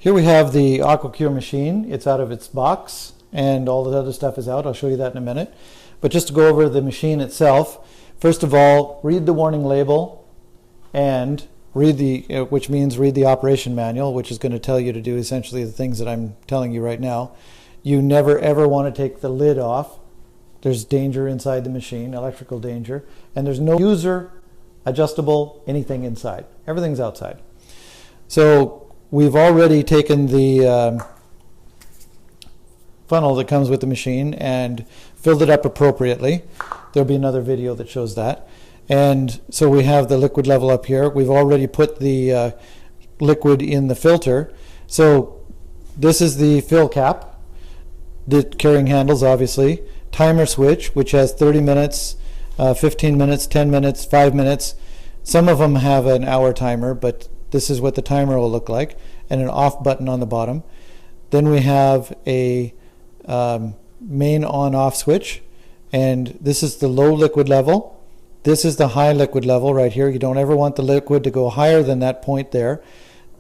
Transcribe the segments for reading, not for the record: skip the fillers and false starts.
Here we have the AquaCure machine. It's out of its box and all the other stuff is out. I'll show you that in a minute. But just to go over the machine itself, first of all, read the warning label and read the, which means read the operation manual, which is going to tell you to do essentially the things that I'm telling you right now. You never ever want to take the lid off. There's danger inside the machine, electrical danger, and there's no user adjustable anything inside. Everything's outside. So we've already taken the funnel that comes with the machine and filled it up appropriately. There'll be another video that shows that. And so we have the liquid level up here. We've already put the liquid in the filter. So this is the fill cap, the carrying handles obviously, timer switch which has 30 minutes, 15 minutes, 10 minutes, 5 minutes. Some of them have an hour timer, but this is what the timer will look like, and an off button on the bottom. Then we have a main on-off switch, and this is the low liquid level. This is the high liquid level right here. You don't ever want the liquid to go higher than that point there.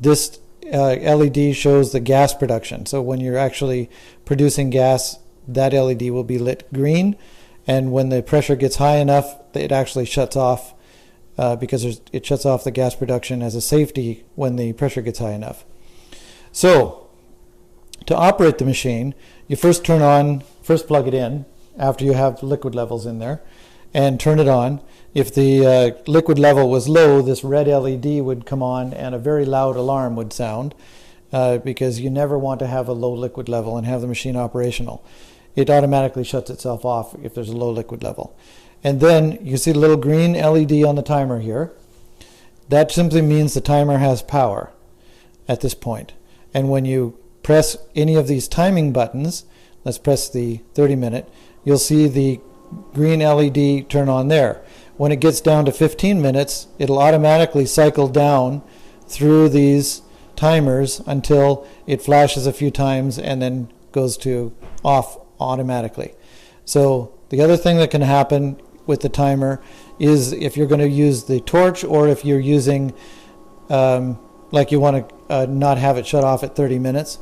This LED shows the gas production. So when you're actually producing gas, that LED will be lit green, and when the pressure gets high enough, it actually shuts off. Because it shuts off the gas production as a safety when the pressure gets high enough. So to operate the machine, you first plug it in after you have liquid levels in there and turn it on. If the liquid level was low, this red LED would come on and a very loud alarm would sound because you never want to have a low liquid level and have the machine operational. It automatically shuts itself off if there's a low liquid level. And then you see the little green LED on the timer here. That simply means the timer has power at this point. And when you press any of these timing buttons, let's press the 30-minute, you'll see the green LED turn on there. When it gets down to 15 minutes, it'll automatically cycle down through these timers until it flashes a few times and then goes to off automatically. So the other thing that can happen with the timer is if you're going to use the torch, or if you're using like you want to not have it shut off at 30 minutes,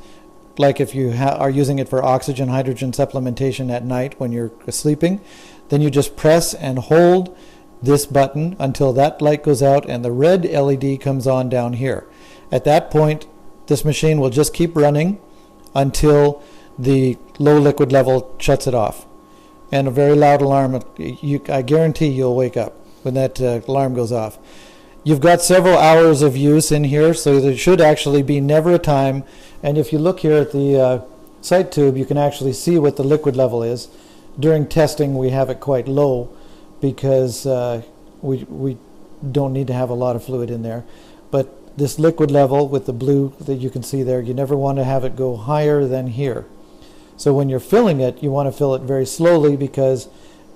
like if you are using it for oxygen hydrogen supplementation at night when you're sleeping, then you just press and hold this button until that light goes out and the red LED comes on down here. At that point, this machine will just keep running until the low liquid level shuts it off. And a very loud alarm, I guarantee you'll wake up when that alarm goes off. You've got several hours of use in here, so there should actually be never a time. And if you look here at the sight tube, you can actually see what the liquid level is. During testing, we have it quite low because we don't need to have a lot of fluid in there. But this liquid level with the blue that you can see there, you never want to have it go higher than here. So when you're filling it, you want to fill it very slowly because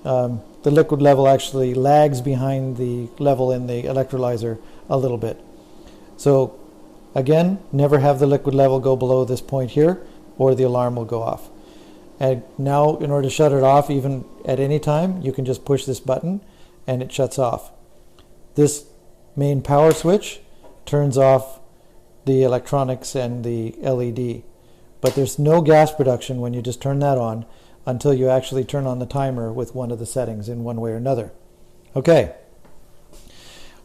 the liquid level actually lags behind the level in the electrolyzer a little bit. So again, never have the liquid level go below this point here or the alarm will go off. And now in order to shut it off even at any time, you can just push this button and it shuts off. This main power switch turns off the electronics and the LED. But there's no gas production when you just turn that on until you actually turn on the timer with one of the settings in one way or another. Okay.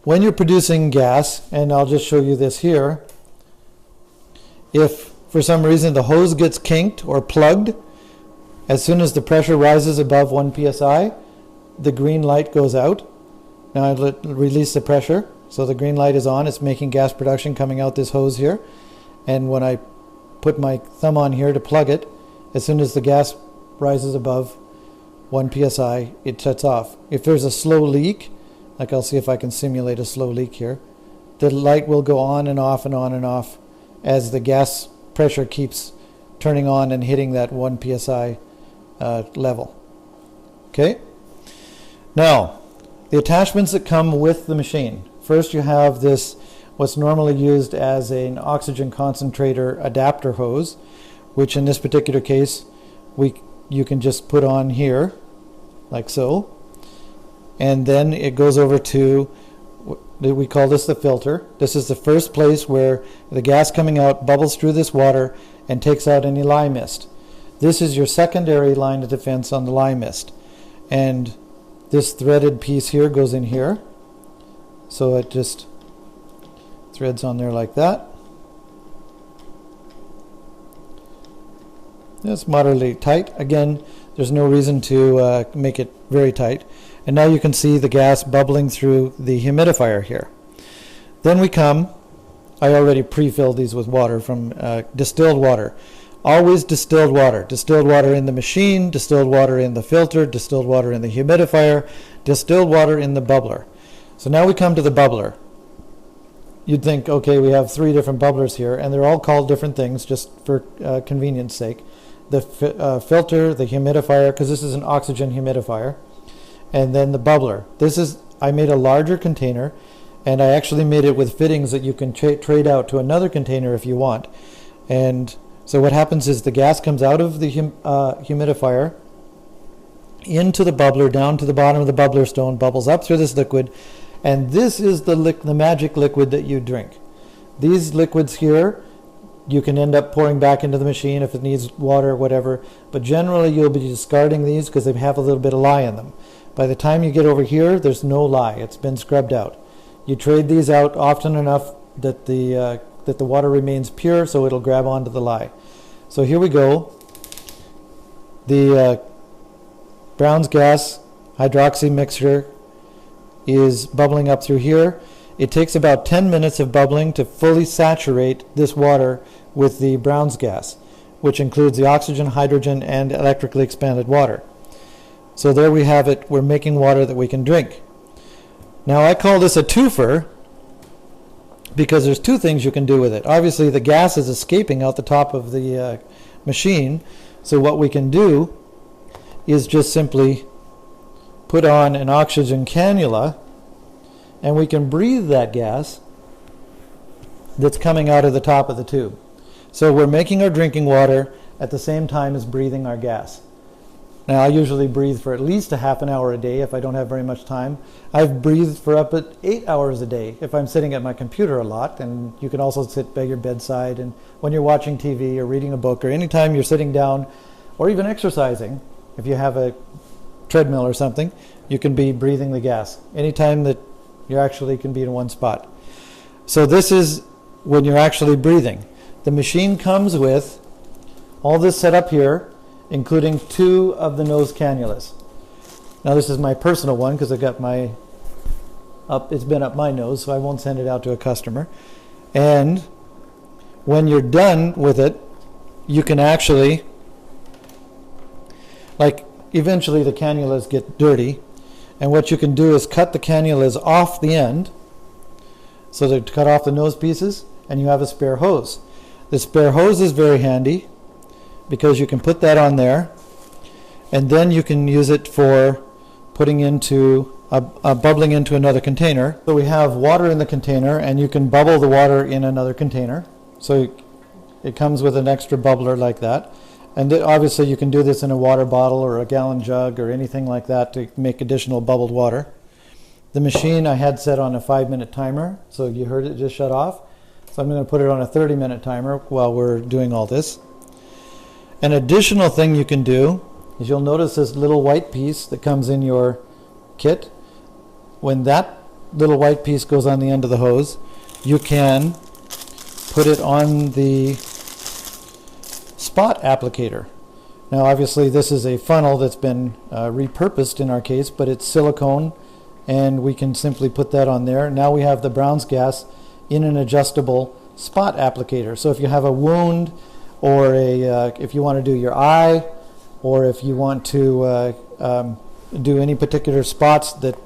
When you're producing gas, and I'll just show you this here, if for some reason the hose gets kinked or plugged, as soon as the pressure rises above 1 psi, the green light goes out. Now I release the pressure, so the green light is on. It's making gas production coming out this hose here. And when I put my thumb on here to plug it, as soon as the gas rises above 1 psi, it shuts off. If there's a slow leak, like I'll see if I can simulate a slow leak here, the light will go on and off and on and off as the gas pressure keeps turning on and hitting that 1 psi level. Okay? Now, the attachments that come with the machine. First you have this, what's normally used as an oxygen concentrator adapter hose, which in this particular case you can just put on here like so, and then it goes over to We call this the filter. This is the first place where the gas coming out bubbles through this water and takes out any lye mist. This is your secondary line of defense on the lye mist. And this threaded piece here goes in here. So it just threads on there like that. It's moderately tight. Again, there's no reason to make it very tight. And now you can see the gas bubbling through the humidifier here. Then we come, I already pre-filled these with water from distilled water. Always distilled water. Distilled water in the machine, distilled water in the filter, distilled water in the humidifier, distilled water in the bubbler. So now we come to the bubbler. You'd think, okay, we have 3 different bubblers here, and they're all called different things just for convenience sake. The filter, the humidifier, because this is an oxygen humidifier, and then the bubbler. This is, I made a larger container, and I actually made it with fittings that you can trade out to another container if you want. And so what happens is the gas comes out of the humidifier into the bubbler, down to the bottom of the bubbler stone, bubbles up through this liquid, and this is the magic liquid that you drink. These liquids here, you can end up pouring back into the machine if it needs water or whatever, but generally you'll be discarding these because they have a little bit of lye in them. By the time you get over here, there's no lye. It's been scrubbed out. You trade these out often enough that the water remains pure, so it'll grab onto the lye. So here we go. The Brown's gas hydroxy mixture is bubbling up through here. It takes about 10 minutes of bubbling to fully saturate this water with the Brown's gas, which includes the oxygen, hydrogen, and electrically expanded water. So there we have it. We're making water that we can drink. Now I call this a twofer because there's 2 things you can do with it. Obviously the gas is escaping out the top of the machine, so what we can do is just simply put on an oxygen cannula, and we can breathe that gas that's coming out of the top of the tube. So we're making our drinking water at the same time as breathing our gas. Now I usually breathe for at least a half an hour a day if I don't have very much time. I've breathed for up at 8 hours a day if I'm sitting at my computer a lot, and you can also sit by your bedside, and when you're watching TV or reading a book or anytime you're sitting down or even exercising, if you have a treadmill or something, you can be breathing the gas anytime that you actually can be in one spot. So this is when you're actually breathing. The machine comes with all this set up here, including 2 of the nose cannulas. Now this is my personal one because I got my it's been up my nose, so I won't send it out to a customer. And when you're done with it, you can actually, like, eventually the cannulas get dirty, and what you can do is cut the cannulas off the end, so to cut off the nose pieces, and you have a spare hose. The spare hose is very handy because you can put that on there, and then you can use it for putting into bubbling into another container. So we have water in the container, and you can bubble the water in another container. So it comes with an extra bubbler like that. And obviously you can do this in a water bottle or a gallon jug or anything like that to make additional bubbled water. The machine I had set on a 5-minute timer, so you heard it just shut off. So I'm going to put it on a 30-minute timer while we're doing all this. An additional thing you can do is you'll notice this little white piece that comes in your kit. When that little white piece goes on the end of the hose, you can put it on the spot applicator. Now obviously this is a funnel that's been repurposed in our case, but it's silicone, and we can simply put that on there. Now we have the Brown's gas in an adjustable spot applicator. So if you have a wound, or if you want to do your eye, or if you want to do any particular spots that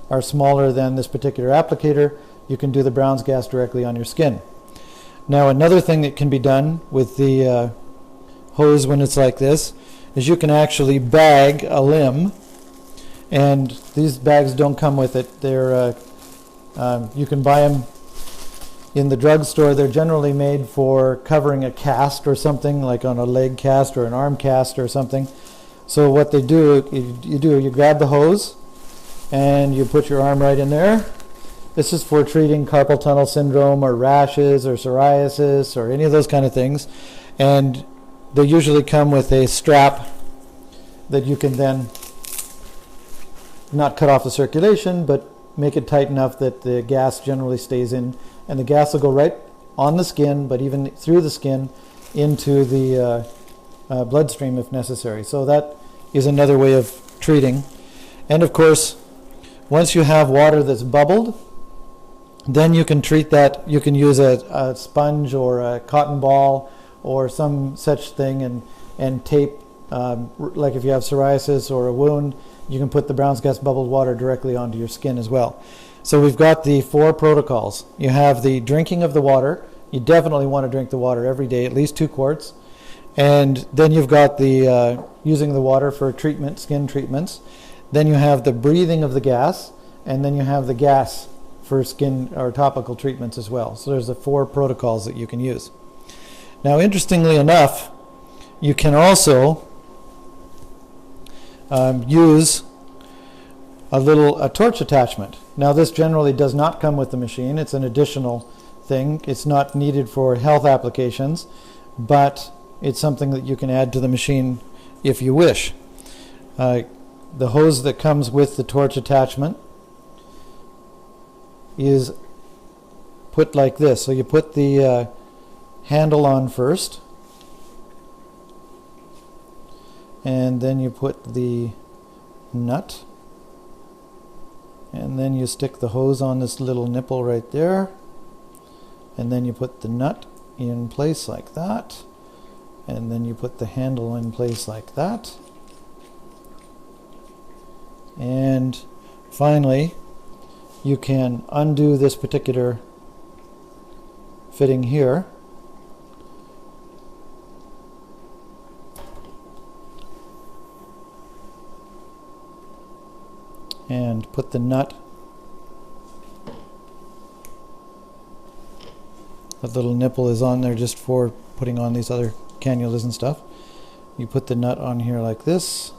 are smaller than this particular applicator, you can do the Brown's gas directly on your skin. Now another thing that can be done with the hose when it's like this is you can actually bag a limb, and these bags don't come with it. They're you can buy them in the drugstore. They're generally made for covering a cast or something, like on a leg cast or an arm cast or something. So what they do, you grab the hose and you put your arm right in there, This is for treating carpal tunnel syndrome or rashes or psoriasis or any of those kind of things. And they usually come with a strap that you can then not cut off the circulation, but make it tight enough that the gas generally stays in. And the gas will go right on the skin, but even through the skin into the bloodstream if necessary. So that is another way of treating. And of course, once you have water that's bubbled, then you can treat that. You can use a sponge or a cotton ball or some such thing and tape, like if you have psoriasis or a wound, you can put the Brown's gas bubbled water directly onto your skin as well. So we've got the 4 protocols. You have the drinking of the water. You definitely want to drink the water every day, at least 2 quarts. And then you've got the using the water for treatment, skin treatments. Then you have the breathing of the gas, and then you have the gas for skin or topical treatments as well. So there's the 4 protocols that you can use. Now, interestingly enough, you can also use a torch attachment. Now, this generally does not come with the machine. It's an additional thing. It's not needed for health applications, but it's something that you can add to the machine if you wish. The hose that comes with the torch attachment is put like this. So you put the handle on first, and then you put the nut, and then you stick the hose on this little nipple right there, and then you put the nut in place like that, and then you put the handle in place like that, and finally you can undo this particular fitting here, and put the nut, that little nipple is on there just for putting on these other cannulas and stuff. You put the nut on here like this,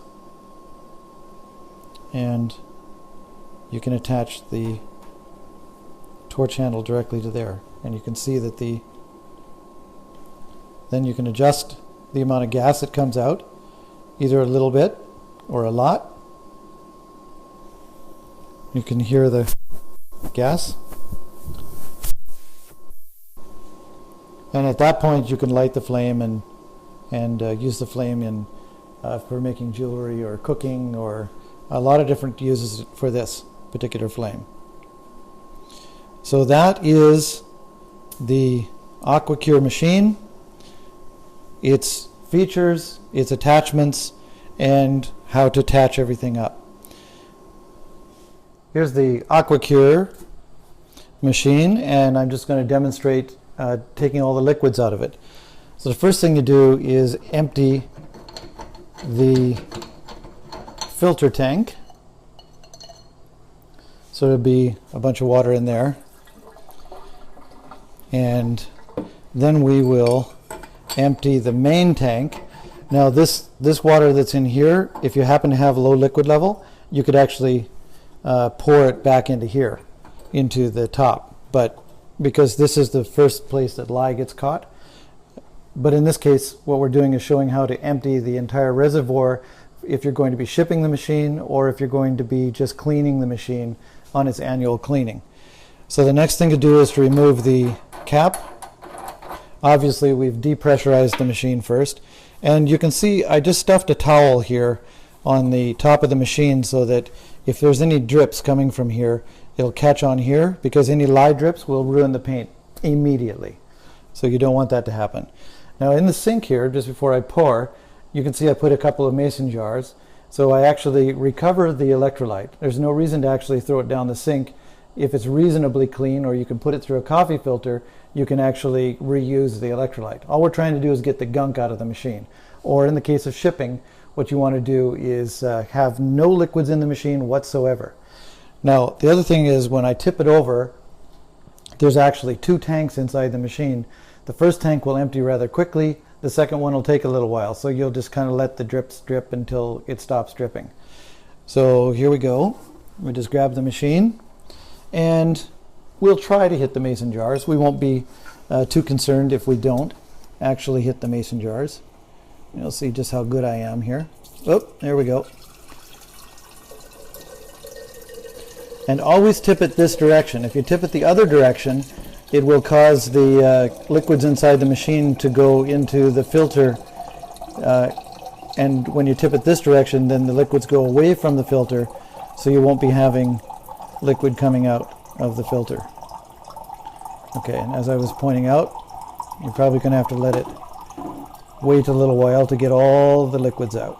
and you can attach the torch handle directly to there, and you can see that then you can adjust the amount of gas that comes out, either a little bit or a lot. You can hear the gas, and at that point you can light the flame and use the flame in for making jewelry or cooking, or a lot of different uses for this particular flame. So that is the AquaCure machine, its features, its attachments, and how to attach everything up. Here's the AquaCure machine, and I'm just going to demonstrate taking all the liquids out of it. So the first thing you do is empty the filter tank. So there'll be a bunch of water in there. And then we will empty the main tank. Now this water that's in here, if you happen to have a low liquid level, you could actually pour it back into here, into the top. But because this is the first place that lye gets caught. But in this case, what we're doing is showing how to empty the entire reservoir if you're going to be shipping the machine, or if you're going to be just cleaning the machine on its annual cleaning. So the next thing to do is to remove the cap. Obviously, we've depressurized the machine first. And you can see I just stuffed a towel here on the top of the machine so that if there's any drips coming from here, it'll catch on here, because any lye drips will ruin the paint immediately. So you don't want that to happen. Now in the sink here, just before I pour, you can see I put a couple of mason jars. So I actually recover the electrolyte. There's no reason to actually throw it down the sink. If it's reasonably clean, or you can put it through a coffee filter, you can actually reuse the electrolyte. All we're trying to do is get the gunk out of the machine. Or in the case of shipping, what you want to do is have no liquids in the machine whatsoever. Now the other thing is, when I tip it over, there's actually 2 tanks inside the machine. The first tank will empty rather quickly. The second one will take a little while. So you'll just kind of let the drips drip until it stops dripping. So here we go. We just grab the machine, and we'll try to hit the mason jars. We won't be too concerned if we don't actually hit the mason jars. You'll see just how good I am here. Oh, there we go. And always tip it this direction. If you tip it the other direction, it will cause the liquids inside the machine to go into the filter. And when you tip it this direction, then the liquids go away from the filter, so you won't be having liquid coming out of the filter. Okay, and as I was pointing out, you're probably going to have to let it wait a little while to get all the liquids out.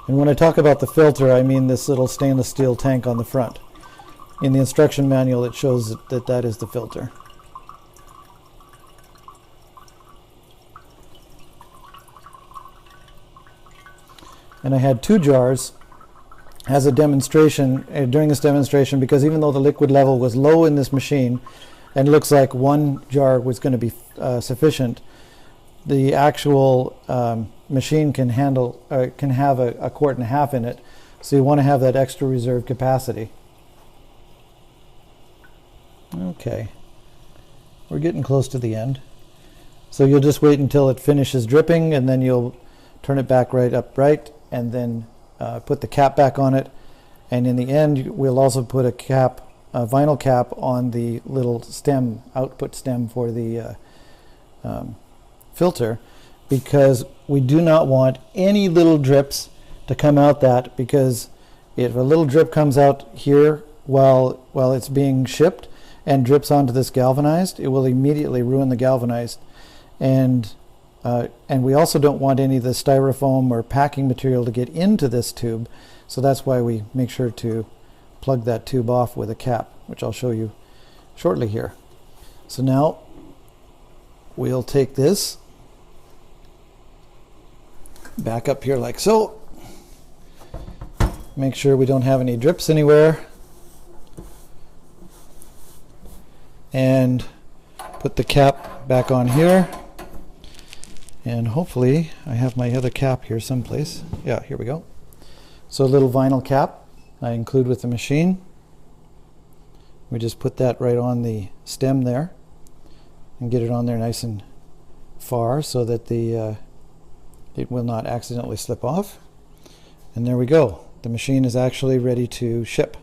And when I talk about the filter, I mean this little stainless steel tank on the front. In the instruction manual, it shows that that is the filter. And I had 2 jars as a demonstration during this demonstration, because even though the liquid level was low in this machine and looks like 1 jar was going to be sufficient, the actual machine can have a 1.5 quart in it, so you want to have that extra reserve capacity. Okay, we're getting close to the end, so you'll just wait until it finishes dripping, and then you'll turn it back right upright, and then put the cap back on it. And in the end, we'll also put a vinyl cap on the little stem, output stem for the filter, because we do not want any little drips to come out that, because if a little drip comes out here while it's being shipped and drips onto this galvanized, it will immediately ruin the galvanized. And we also don't want any of the styrofoam or packing material to get into this tube, so that's why we make sure to plug that tube off with a cap, which I'll show you shortly here. So now we'll take this back up here like so. Make sure we don't have any drips anywhere, and put the cap back on here. And hopefully I have my other cap here someplace. Yeah, here we go. So a little vinyl cap I include with the machine. We just put that right on the stem there and get it on there nice and far so that it will not accidentally slip off. And there we go. The machine is actually ready to ship,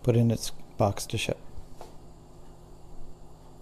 put in its box to ship.